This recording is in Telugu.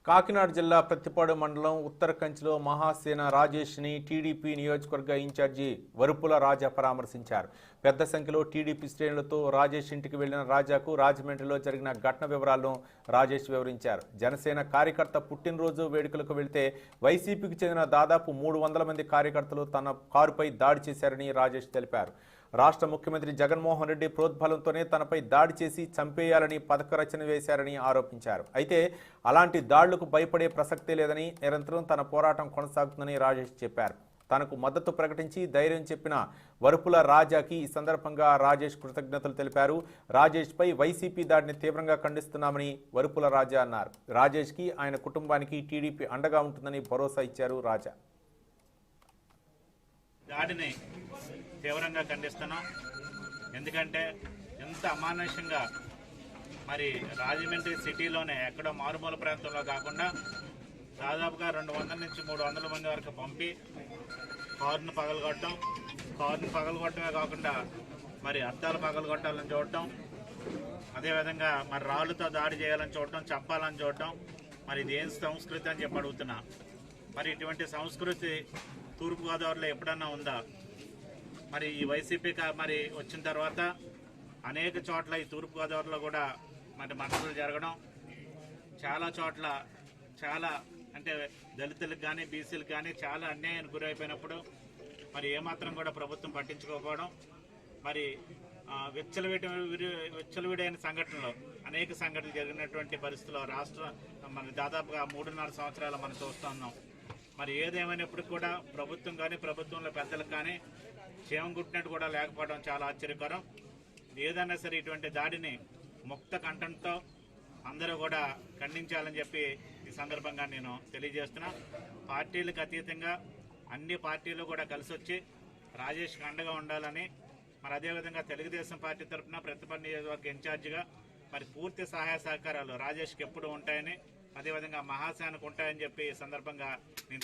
కాకినాడ జిల్లా ప్రత్తిపాడు మండలం ఉత్తర కంచిలో మహాసేన రాజేష్ని టీడీపీ నియోజకవర్గ ఇన్ఛార్జి వరుపుల రాజా పరామర్శించారు. పెద్ద సంఖ్యలో టీడీపీ శ్రేణులతో రాజేష్ ఇంటికి వెళ్లిన రాజాకు రాజమండ్రిలో జరిగిన ఘటన వివరాలను రాజేష్ వివరించారు. జనసేన కార్యకర్త పుట్టినరోజు వేడుకలకు వెళ్తే వైసీపీకి చెందిన దాదాపు 300 మంది కార్యకర్తలు తన కారుపై దాడి చేశారని రాజేష్ తెలిపారు. రాష్ట్ర ముఖ్యమంత్రి జగన్మోహన్ రెడ్డి ప్రోద్బలంతోనే తనపై దాడి చేసి చంపేయాలని పథక రచన వేశారని ఆరోపించారు. అయితే అలాంటి దాడులకు భయపడే ప్రసక్తే లేదని, నిరంతరం తన పోరాటం కొనసాగుతుందని రాజేష్ చెప్పారు. తనకు మద్దతు ప్రకటించి ధైర్యం చెప్పిన వరుపుల రాజాకి ఈ సందర్భంగా రాజేష్ కృతజ్ఞతలు తెలిపారు. రాజేష్పై వైసీపీ దాడిని తీవ్రంగా ఖండిస్తున్నామని వరుపుల రాజా అన్నారు. రాజేష్కి ఆయన కుటుంబానికి టీడీపీ అండగా ఉంటుందని భరోసా ఇచ్చారు రాజా. దాడిని తీవ్రంగా ఖండిస్తున్నాం. ఎందుకంటే ఎంత అమానుషంగా మరి రాజమండ్రి సిటీలోనే ఎక్కడో మారుమూల ప్రాంతంలో కాకుండా దాదాపుగా 200 నుంచి 300 మంది వరకు పంపి కారును పగలగొట్టడమే కాకుండా మరి అద్దాలు పగలగొట్టాలని చూడటం, అదేవిధంగా మరి రాళ్లతో దాడి చేయాలని చూడటం, చంపాలని చూడటం, మరి ఇది ఏం సంస్కృతి అని చెప్పి అడుగుతున్నా. మరి ఇటువంటి సంస్కృతి తూర్పుగోదావరిలో ఎప్పుడన్నా ఉందా? మరి ఈ వైసీపీ మరి వచ్చిన తర్వాత అనేక చోట్ల ఈ తూర్పుగోదావరిలో కూడా మరి మద్దతులు జరగడం, చాలా చోట్ల చాలా అంటే దళితులకు కానీ బీసీలకు కానీ చాలా అన్యాయానికి గురైపోయినప్పుడు మరి ఏమాత్రం కూడా ప్రభుత్వం పట్టించుకోకపోవడం, మరి విచ్చలవిడైన సంఘటనలు అనేక సంఘటనలు జరిగినటువంటి పరిస్థితుల్లో మన దాదాపుగా 3.5 సంవత్సరాలు మనం చూస్తున్నాం. మరి ఏదేమైనప్పటికీ కూడా ప్రభుత్వం కానీ ప్రభుత్వంలో పెద్దలకు కానీ క్షేమం గుట్టినట్టు కూడా లేకపోవడం చాలా ఆశ్చర్యకరం. ఏదైనా సరే ఇటువంటి దాడిని ముక్త కంఠంతో అందరూ కూడా ఖండించాలని చెప్పి ఈ సందర్భంగా నేను తెలియజేస్తున్నా. పార్టీలకు అతీతంగా అన్ని పార్టీలు కూడా కలిసి వచ్చి రాజేష్కి అండగా ఉండాలని, మరి అదేవిధంగా తెలుగుదేశం పార్టీ తరఫున ప్రతిపాడు నియోజకవర్గ ఇన్ఛార్జిగా మరి పూర్తి సహాయ సహకారాలు రాజేష్కి ఎప్పుడు ఉంటాయని, అదేవిధంగా మహాసేనకు ఉంటాయని చెప్పి ఈ సందర్భంగా నేను